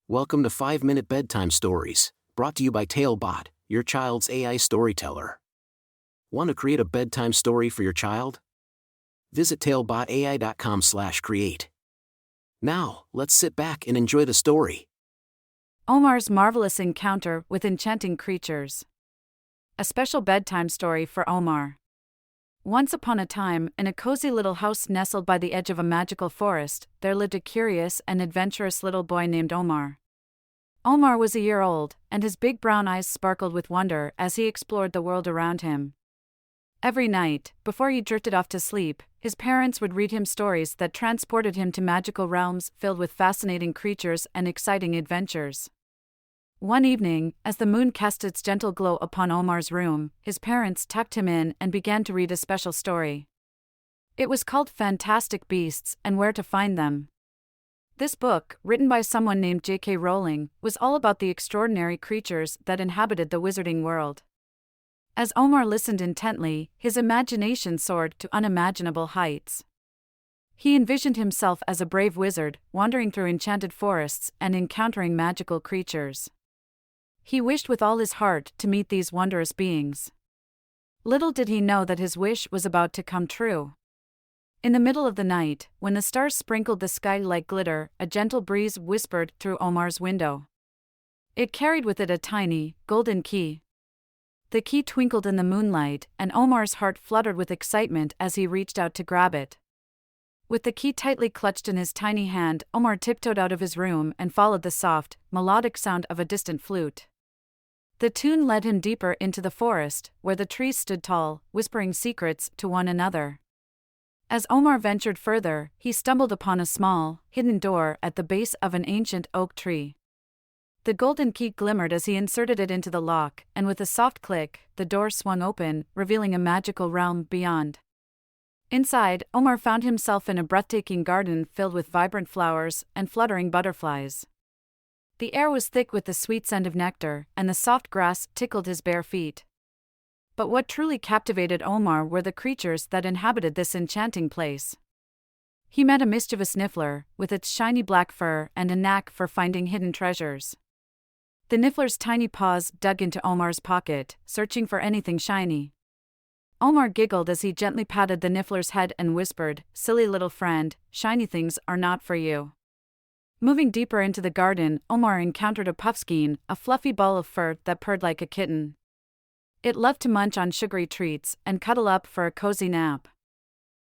Welcome to 5-Minute Bedtime Stories, brought to you by TaleBot, your child's AI storyteller. Want to create a bedtime story for your child? Visit talebotai.com/create. Now, let's sit back and enjoy the story. Omar's marvelous encounter with enchanting creatures. A special bedtime story for Omar. Once upon a time, in a cozy little house nestled by the edge of a magical forest, there lived a curious and adventurous little boy named Omar. Omar was a year old, and his big brown eyes sparkled with wonder as he explored the world around him. Every night, before he drifted off to sleep, his parents would read him stories that transported him to magical realms filled with fascinating creatures and exciting adventures. One evening, as the moon cast its gentle glow upon Omar's room, his parents tucked him in and began to read a special story. It was called Fantastic Beasts and Where to Find Them. This book, written by someone named J.K. Rowling, was all about the extraordinary creatures that inhabited the wizarding world. As Omar listened intently, his imagination soared to unimaginable heights. He envisioned himself as a brave wizard, wandering through enchanted forests and encountering magical creatures. He wished with all his heart to meet these wondrous beings. Little did he know that his wish was about to come true. In the middle of the night, when the stars sprinkled the sky like glitter, a gentle breeze whispered through Omar's window. It carried with it a tiny, golden key. The key twinkled in the moonlight, and Omar's heart fluttered with excitement as he reached out to grab it. With the key tightly clutched in his tiny hand, Omar tiptoed out of his room and followed the soft, melodic sound of a distant flute. The tune led him deeper into the forest, where the trees stood tall, whispering secrets to one another. As Omar ventured further, he stumbled upon a small, hidden door at the base of an ancient oak tree. The golden key glimmered as he inserted it into the lock, and with a soft click, the door swung open, revealing a magical realm beyond. Inside, Omar found himself in a breathtaking garden filled with vibrant flowers and fluttering butterflies. The air was thick with the sweet scent of nectar, and the soft grass tickled his bare feet. But what truly captivated Omar were the creatures that inhabited this enchanting place. He met a mischievous Niffler, with its shiny black fur and a knack for finding hidden treasures. The Niffler's tiny paws dug into Omar's pocket, searching for anything shiny. Omar giggled as he gently patted the Niffler's head and whispered, "Silly little friend, shiny things are not for you." Moving deeper into the garden, Omar encountered a Puffskein, a fluffy ball of fur that purred like a kitten. It loved to munch on sugary treats and cuddle up for a cozy nap.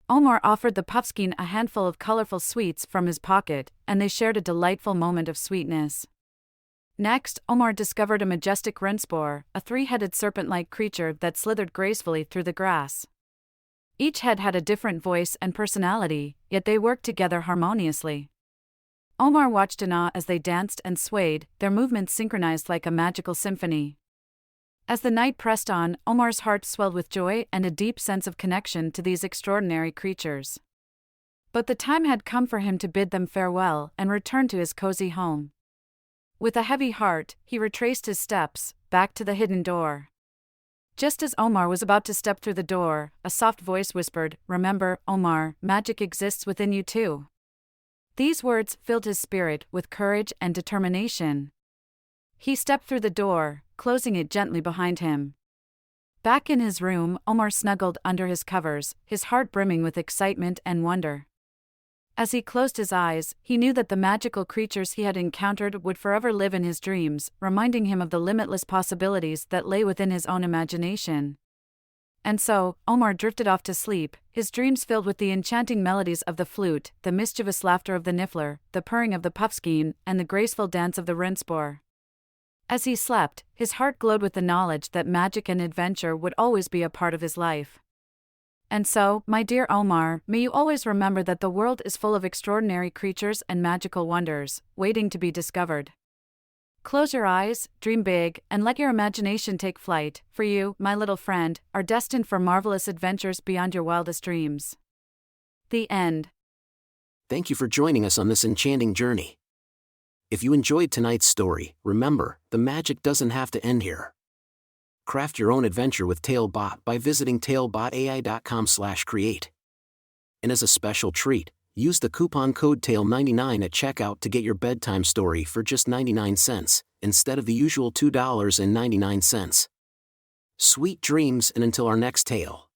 Omar offered the Puffskein a handful of colorful sweets from his pocket, and they shared a delightful moment of sweetness. Next, Omar discovered a majestic Runespoor, a three-headed serpent-like creature that slithered gracefully through the grass. Each head had a different voice and personality, yet they worked together harmoniously. Omar watched in awe as they danced and swayed, their movements synchronized like a magical symphony. As the night pressed on, Omar's heart swelled with joy and a deep sense of connection to these extraordinary creatures. But the time had come for him to bid them farewell and return to his cozy home. With a heavy heart, he retraced his steps, back to the hidden door. Just as Omar was about to step through the door, a soft voice whispered, "Remember, Omar, magic exists within you too." These words filled his spirit with courage and determination. He stepped through the door, closing it gently behind him. Back in his room, Omar snuggled under his covers, his heart brimming with excitement and wonder. As he closed his eyes, he knew that the magical creatures he had encountered would forever live in his dreams, reminding him of the limitless possibilities that lay within his own imagination. And so, Omar drifted off to sleep, his dreams filled with the enchanting melodies of the flute, the mischievous laughter of the Niffler, the purring of the Puffskein, and the graceful dance of the Runespoor. As he slept, his heart glowed with the knowledge that magic and adventure would always be a part of his life. And so, my dear Omar, may you always remember that the world is full of extraordinary creatures and magical wonders, waiting to be discovered. Close your eyes, dream big, and let your imagination take flight, for you, my little friend, are destined for marvelous adventures beyond your wildest dreams. The end. Thank you for joining us on this enchanting journey. If you enjoyed tonight's story, remember, the magic doesn't have to end here. Craft your own adventure with TaleBot by visiting talebotai.com/create. And as a special treat, Use the coupon code TALE99 at checkout to get your bedtime story for just 99 cents, instead of the usual $2.99. Sweet dreams, and until our next tale.